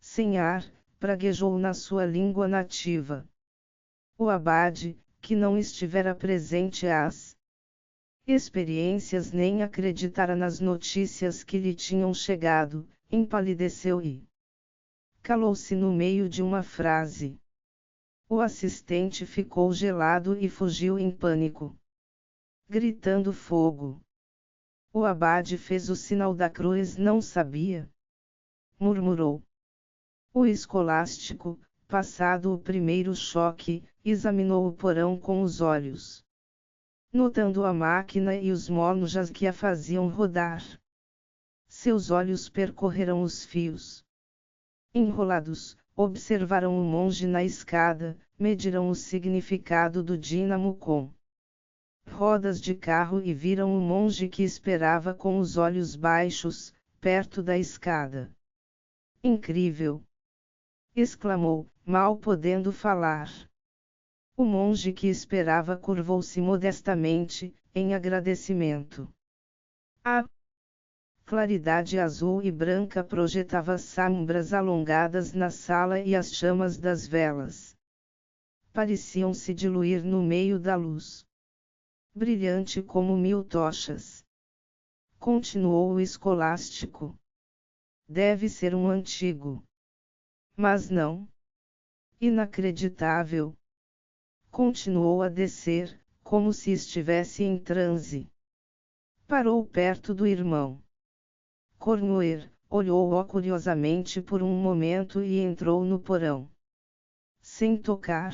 sem ar, praguejou na sua língua nativa. O abade, que não estivera presente às experiências nem acreditara nas notícias que lhe tinham chegado, empalideceu e calou-se no meio de uma frase. O assistente ficou gelado e fugiu em pânico, gritando fogo. O abade fez o sinal da cruz. Não sabia? Murmurou. O escolástico, passado o primeiro choque, examinou o porão com os olhos, notando a máquina e os monjas que a faziam rodar. Seus olhos percorreram os fios enrolados, observaram o monge na escada, mediram o significado do dínamo com rodas de carro e viram o monge que esperava com os olhos baixos, perto da escada. Incrível! Exclamou, mal podendo falar. O monge que esperava curvou-se modestamente, em agradecimento. A claridade azul e branca projetava sombras alongadas na sala e as chamas das velas pareciam se diluir no meio da luz, brilhante como 1000 tochas. Continuou o escolástico. Deve ser um antigo. Mas não. Inacreditável. Continuou a descer, como se estivesse em transe. Parou perto do irmão Cornuer, olhou-o curiosamente por um momento e entrou no porão. Sem tocar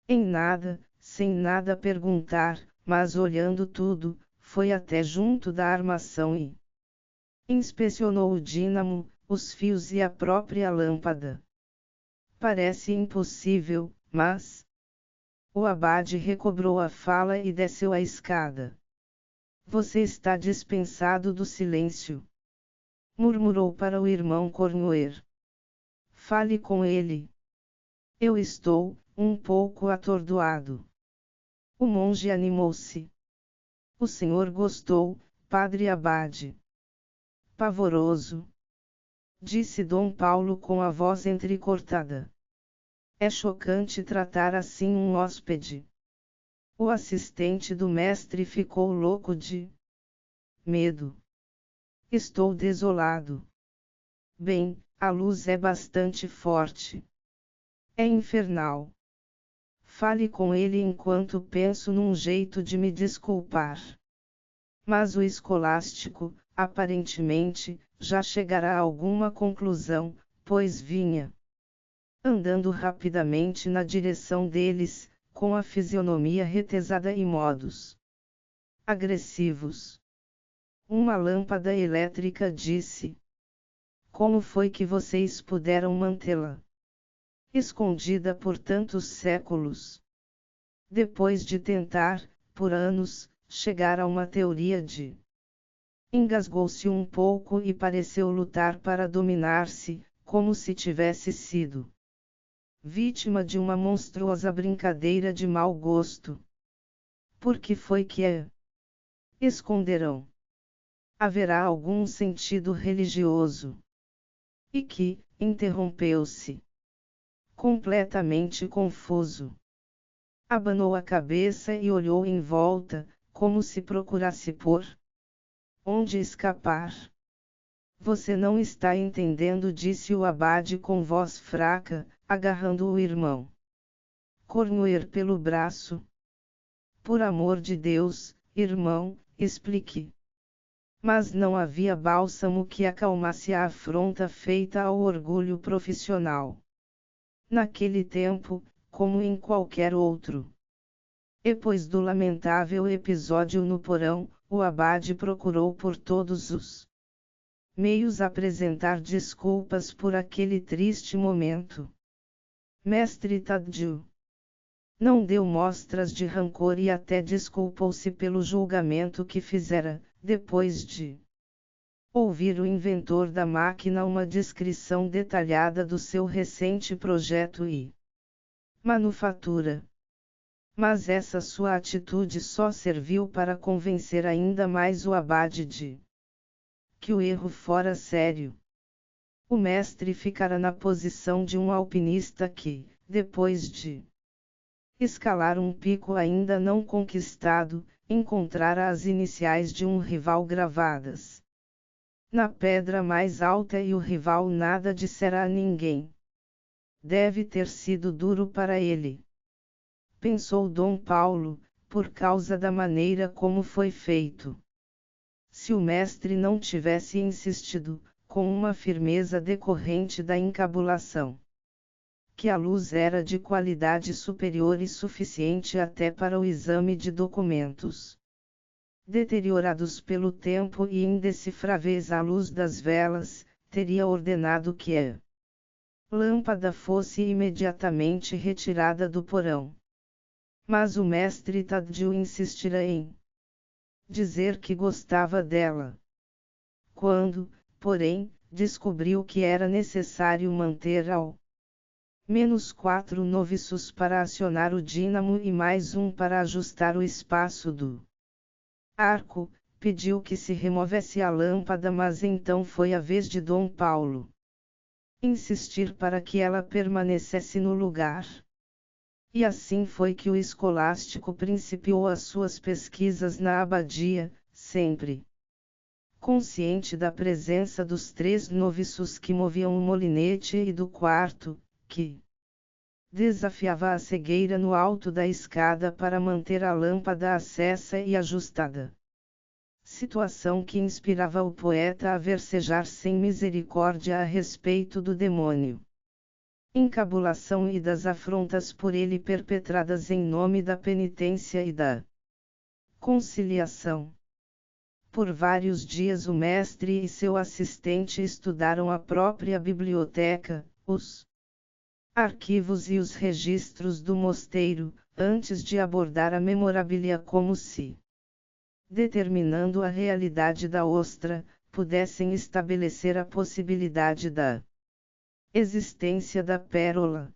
em nada, sem nada perguntar, mas olhando tudo, foi até junto da armação e inspecionou o dínamo, os fios e a própria lâmpada. Parece impossível, mas... O abade recobrou a fala e desceu a escada. Você está dispensado do silêncio, murmurou para o irmão Cornuer. Fale com ele. Eu estou, um pouco atordoado. O monge animou-se. O senhor gostou, padre abade? Pavoroso, disse Dom Paulo com a voz entrecortada. É chocante tratar assim um hóspede. O assistente do mestre ficou louco de medo. Estou desolado. Bem, a luz é bastante forte. É infernal. Fale com ele enquanto penso num jeito de me desculpar. Mas o escolástico, aparentemente, já chegará a alguma conclusão, pois vinha andando rapidamente na direção deles, com a fisionomia retesada e modos agressivos. Uma lâmpada elétrica, disse. Como foi que vocês puderam mantê-la escondida por tantos séculos? Depois de tentar, por anos, chegar a uma teoria de... Engasgou-se um pouco e pareceu lutar para dominar-se, como se tivesse sido vítima de uma monstruosa brincadeira de mau gosto. Por que foi que a esconderão? Haverá algum sentido religioso? E que, interrompeu-se, completamente confuso. Abanou a cabeça e olhou em volta, como se procurasse por onde escapar. Você não está entendendo, disse o abade com voz fraca, agarrando o irmão Cornuer pelo braço. Por amor de Deus, irmão, explique. Mas não havia bálsamo que acalmasse a afronta feita ao orgulho profissional. Naquele tempo, como em qualquer outro. Depois do lamentável episódio no porão, o abade procurou por todos os meios apresentar desculpas por aquele triste momento. Mestre Tadeu não deu mostras de rancor e até desculpou-se pelo julgamento que fizera, depois de ouvir o inventor da máquina uma descrição detalhada do seu recente projeto e manufatura. Mas essa sua atitude só serviu para convencer ainda mais o abade de que o erro fora sério. O mestre ficara na posição de um alpinista que, depois de escalar um pico ainda não conquistado, encontrara as iniciais de um rival gravadas na pedra mais alta e o rival nada dissera a ninguém. Deve ter sido duro para ele, pensou Dom Paulo, por causa da maneira como foi feito. Se o mestre não tivesse insistido, com uma firmeza decorrente da encabulação, que a luz era de qualidade superior e suficiente até para o exame de documentos deteriorados pelo tempo e indecifráveis à luz das velas, teria ordenado que a lâmpada fosse imediatamente retirada do porão. Mas o mestre Tadeu insistira em dizer que gostava dela. Quando, porém, descobriu que era necessário manter ao menos 4 noviços para acionar o dínamo e mais um para ajustar o espaço do arco, pediu que se removesse a lâmpada, mas então foi a vez de Dom Paulo insistir para que ela permanecesse no lugar. E assim foi que o escolástico principiou as suas pesquisas na abadia, sempre consciente da presença dos 3 noviços que moviam o molinete e do quarto, que desafiava a cegueira no alto da escada para manter a lâmpada acesa e ajustada. Situação que inspirava o poeta a versejar sem misericórdia a respeito do demônio, encabulação e das afrontas por ele perpetradas em nome da penitência e da conciliação. Por vários dias o mestre e seu assistente estudaram a própria biblioteca, os arquivos e os registros do mosteiro, antes de abordar a memorabilia como se, determinando a realidade da ostra, pudessem estabelecer a possibilidade da existência da pérola.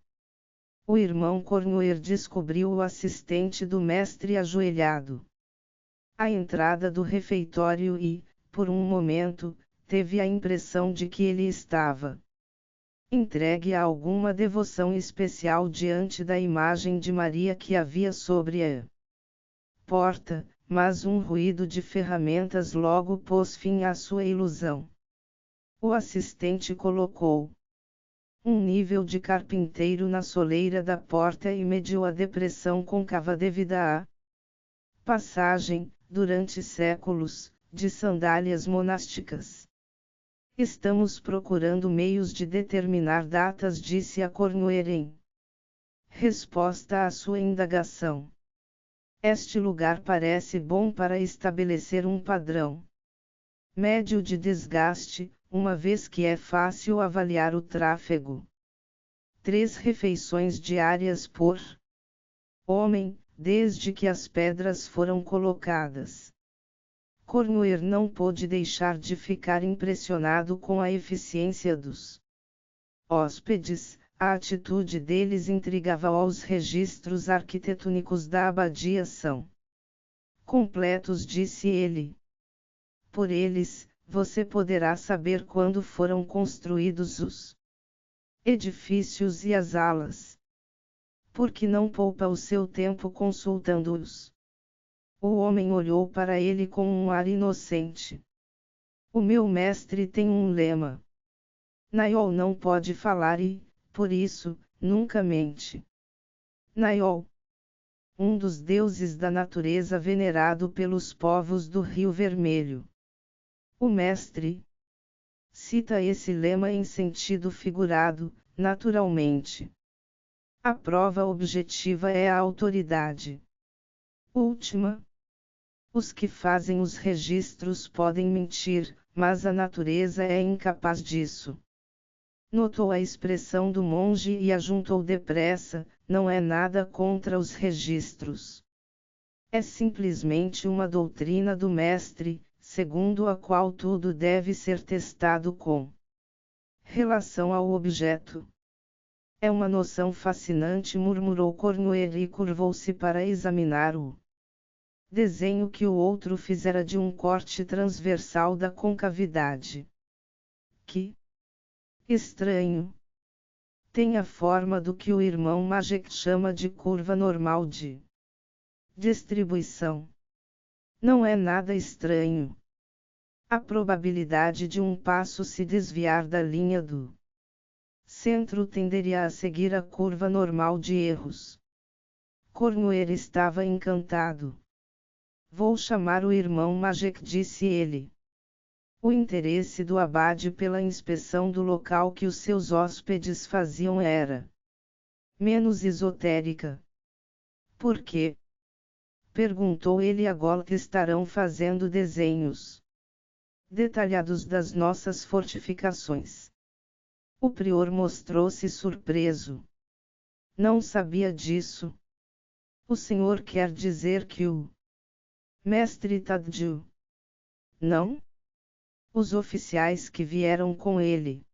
O irmão Cornuer descobriu o assistente do mestre ajoelhado à entrada do refeitório e, por um momento, teve a impressão de que ele estava entregue a alguma devoção especial diante da imagem de Maria que havia sobre a porta, mas um ruído de ferramentas logo pôs fim à sua ilusão. O assistente colocou um nível de carpinteiro na soleira da porta e mediu a depressão côncava devida à passagem, durante séculos, de sandálias monásticas. Estamos procurando meios de determinar datas, disse a Cornuer em resposta à sua indagação. Este lugar parece bom para estabelecer um padrão médio de desgaste, uma vez que é fácil avaliar o tráfego. 3 refeições diárias por homem, desde que as pedras foram colocadas. Cornuer não pôde deixar de ficar impressionado com a eficiência dos hóspedes, a atitude deles intrigava. Os registros arquitetônicos da abadia são completos, disse ele. Por eles, você poderá saber quando foram construídos os edifícios e as alas. Por que não poupa o seu tempo consultando-os? O homem olhou para ele com um ar inocente. O meu mestre tem um lema. Naiol não pode falar e, por isso, nunca mente. Naiol, um dos deuses da natureza venerado pelos povos do Rio Vermelho. O mestre cita esse lema em sentido figurado, naturalmente. A prova objetiva é a autoridade última. Os que fazem os registros podem mentir, mas a natureza é incapaz disso. Notou a expressão do monge e ajuntou depressa: não é nada contra os registros. É simplesmente uma doutrina do mestre, segundo a qual tudo deve ser testado com relação ao objeto. É uma noção fascinante, murmurou Cornuer e curvou-se para examinar o desenho que o outro fizera de um corte transversal da concavidade. Que Estranho. Tem a forma do que o irmão Majek chama de curva normal de distribuição. Não é nada estranho. A probabilidade de um passo se desviar da linha do centro tenderia a seguir a curva normal de erros. Cornuer estava encantado. Vou chamar o irmão Majek, disse ele. O interesse do abade pela inspeção do local que os seus hóspedes faziam era menos esotérica. Por quê? Perguntou ele. Agora estarão fazendo desenhos detalhados das nossas fortificações. O prior mostrou-se surpreso. Não sabia disso. O senhor quer dizer que o mestre Tadju? Não? Os oficiais que vieram com ele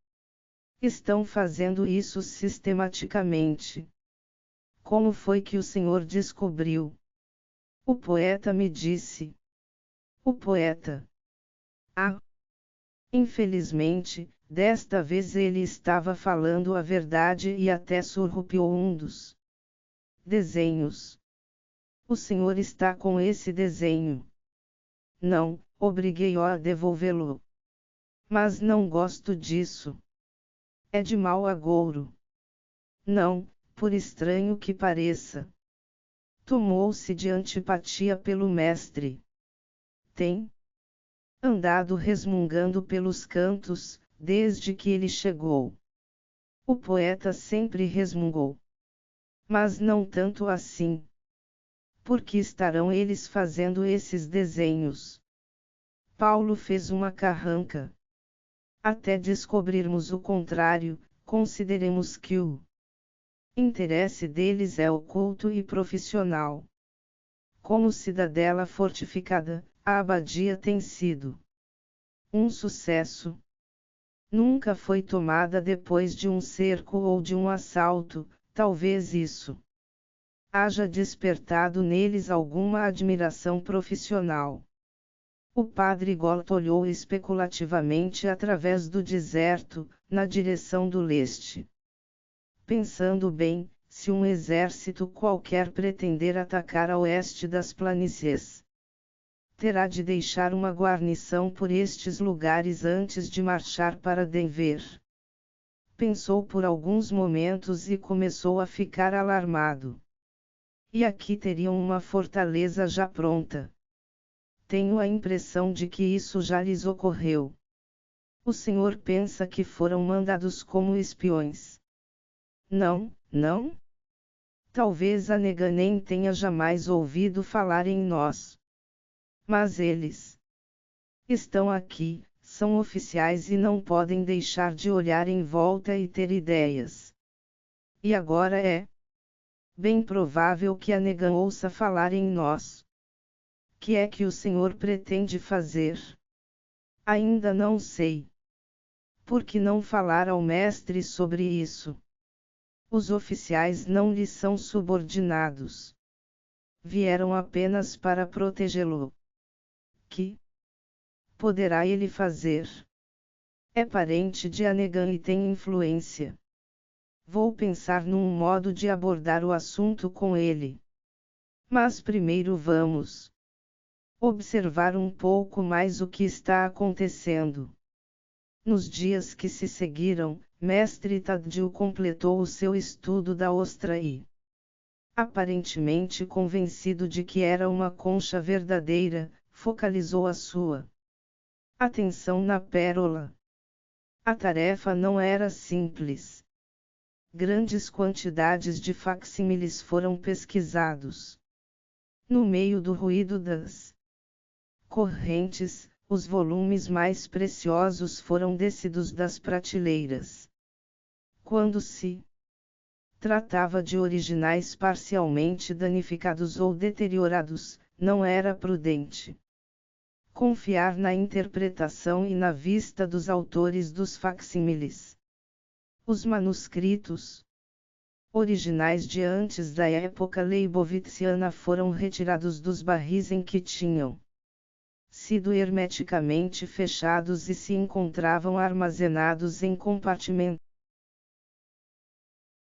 estão fazendo isso sistematicamente. Como foi que o senhor descobriu? O poeta me disse. O poeta? Ah! Infelizmente, desta vez ele estava falando a verdade e até surrupiou um dos desenhos. O senhor está com esse desenho? Não, obriguei-o a devolvê-lo. Mas não gosto disso. É de mau agouro. Não, por estranho que pareça. Tomou-se de antipatia pelo mestre. Tem andado resmungando pelos cantos, desde que ele chegou. O poeta sempre resmungou. Mas não tanto assim. Por que estarão eles fazendo esses desenhos? Paulo fez uma carranca. Até descobrirmos o contrário, consideremos que o interesse deles é oculto e profissional. Como cidadela fortificada, a abadia tem sido um sucesso. Nunca foi tomada depois de um cerco ou de um assalto, talvez isso haja despertado neles alguma admiração profissional. O padre Golt olhou especulativamente através do deserto, na direção do leste. Pensando bem, se um exército qualquer pretender atacar a oeste das planícies, terá de deixar uma guarnição por estes lugares antes de marchar para Denver. Pensou por alguns momentos e começou a ficar alarmado. E aqui teriam uma fortaleza já pronta. Tenho a impressão de que isso já lhes ocorreu. O senhor pensa que foram mandados como espiões? Não, não? Talvez a nega nem tenha jamais ouvido falar em nós. Mas eles estão aqui, são oficiais e não podem deixar de olhar em volta e ter ideias. E agora é bem provável que a nega ouça falar em nós. Que é que o senhor pretende fazer? Ainda não sei. Por que não falar ao mestre sobre isso? Os oficiais não lhe são subordinados. Vieram apenas para protegê-lo. Que poderá ele fazer? É parente de Anegan e tem influência. Vou pensar num modo de abordar o assunto com ele. Mas primeiro vamos observar um pouco mais o que está acontecendo. Nos dias que se seguiram, mestre Tadju completou o seu estudo da ostra e, aparentemente convencido de que era uma concha verdadeira, focalizou a sua atenção na pérola. A tarefa não era simples. Grandes quantidades de facsímiles foram pesquisados. No meio do ruído das correntes, os volumes mais preciosos foram descidos das prateleiras. Quando se tratava de originais parcialmente danificados ou deteriorados, não era prudente confiar na interpretação e na vista dos autores dos facsímiles. Os manuscritos originais de antes da época leibovitziana foram retirados dos barris em que tinham sido hermeticamente fechados e se encontravam armazenados em compartimentos